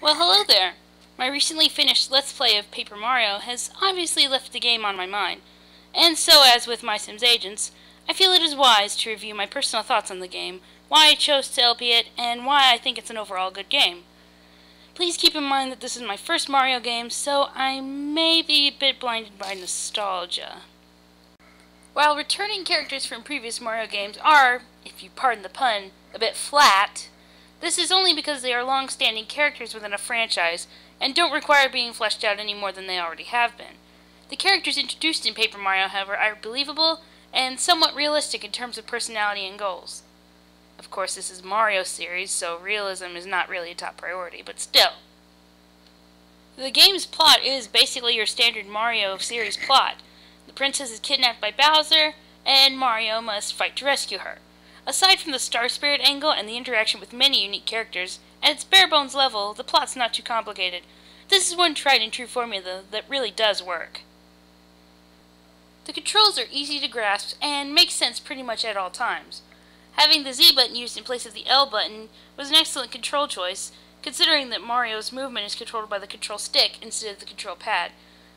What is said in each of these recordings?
Well, hello there. My recently finished Let's Play of Paper Mario has obviously left the game on my mind, and so as with my Sims agents, I feel it is wise to review my personal thoughts on the game, why I chose to LP it, and why I think it's an overall good game. Please keep in mind that this is my first Mario game, so I may be a bit blinded by nostalgia. While returning characters from previous Mario games are, if you pardon the pun, a bit flat, this is only because they are long-standing characters within a franchise and don't require being fleshed out any more than they already have been. The characters introduced in Paper Mario, however, are believable and somewhat realistic in terms of personality and goals. Of course, this is Mario series, so realism is not really a top priority, but still. The game's plot is basically your standard Mario series plot. The princess is kidnapped by Bowser, and Mario must fight to rescue her. Aside from the Star Spirit angle and the interaction with many unique characters, at its bare-bones level, the plot's not too complicated. This is one tried-and-true formula that really does work. The controls are easy to grasp and make sense pretty much at all times. Having the Z button used in place of the L button was an excellent control choice, considering that Mario's movement is controlled by the control stick instead of the control pad.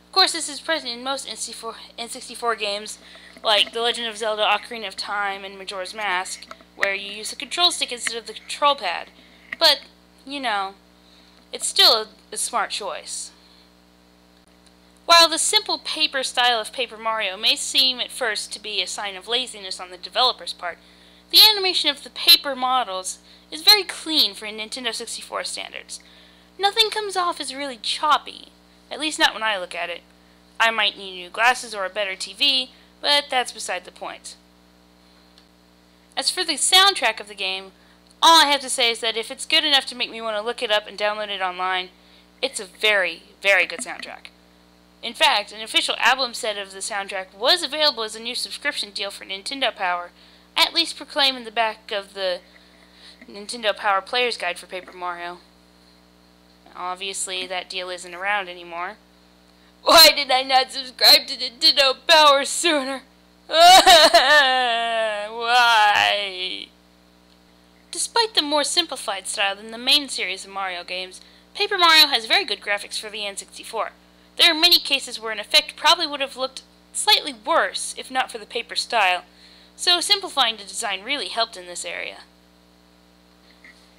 Of course, this is present in most N64 games, like The Legend of Zelda Ocarina of Time and Majora's Mask, where you use the control stick instead of the control pad. But, you know, it's still a smart choice. While the simple paper style of Paper Mario may seem at first to be a sign of laziness on the developer's part, the animation of the paper models is very clean for Nintendo 64 standards. Nothing comes off as really choppy, at least not when I look at it. I might need new glasses or a better TV, but that's beside the point. As for the soundtrack of the game, all I have to say is that if it's good enough to make me want to look it up and download it online, it's a very, very good soundtrack. In fact, an official album set of the soundtrack was available as a new subscription deal for Nintendo Power, at least proclaimed in the back of the Nintendo Power Player's Guide for Paper Mario. Obviously, that deal isn't around anymore. Why did I not subscribe to Nintendo Power sooner? Why? Despite the more simplified style than the main series of Mario games, Paper Mario has very good graphics for the N64. There are many cases where an effect probably would have looked slightly worse if not for the paper style, so simplifying the design really helped in this area.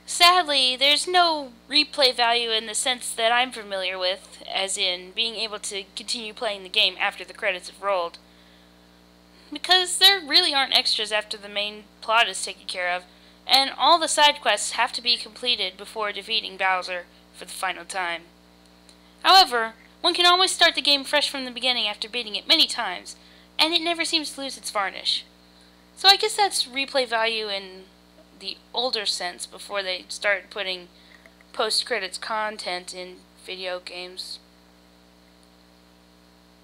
Sadly, there's no replay value in the sense that I'm familiar with, as in being able to continue playing the game after the credits have rolled. Because there really aren't extras after the main plot is taken care of, and all the side quests have to be completed before defeating Bowser for the final time. However, one can always start the game fresh from the beginning after beating it many times, and it never seems to lose its varnish. So I guess that's replay value in the older sense before they started putting post-credits content in video games.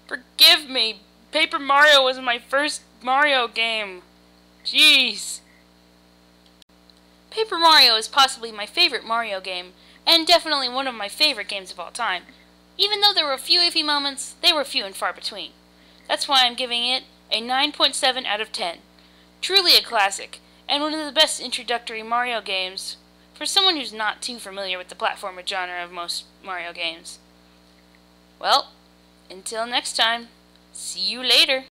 Forgive me! Paper Mario was my first Mario game. Jeez. Paper Mario is possibly my favorite Mario game, and definitely one of my favorite games of all time. Even though there were a few iffy moments, they were few and far between. That's why I'm giving it a 9.7 out of 10. Truly a classic, and one of the best introductory Mario games for someone who's not too familiar with the platformer genre of most Mario games. Well, until next time, see you later.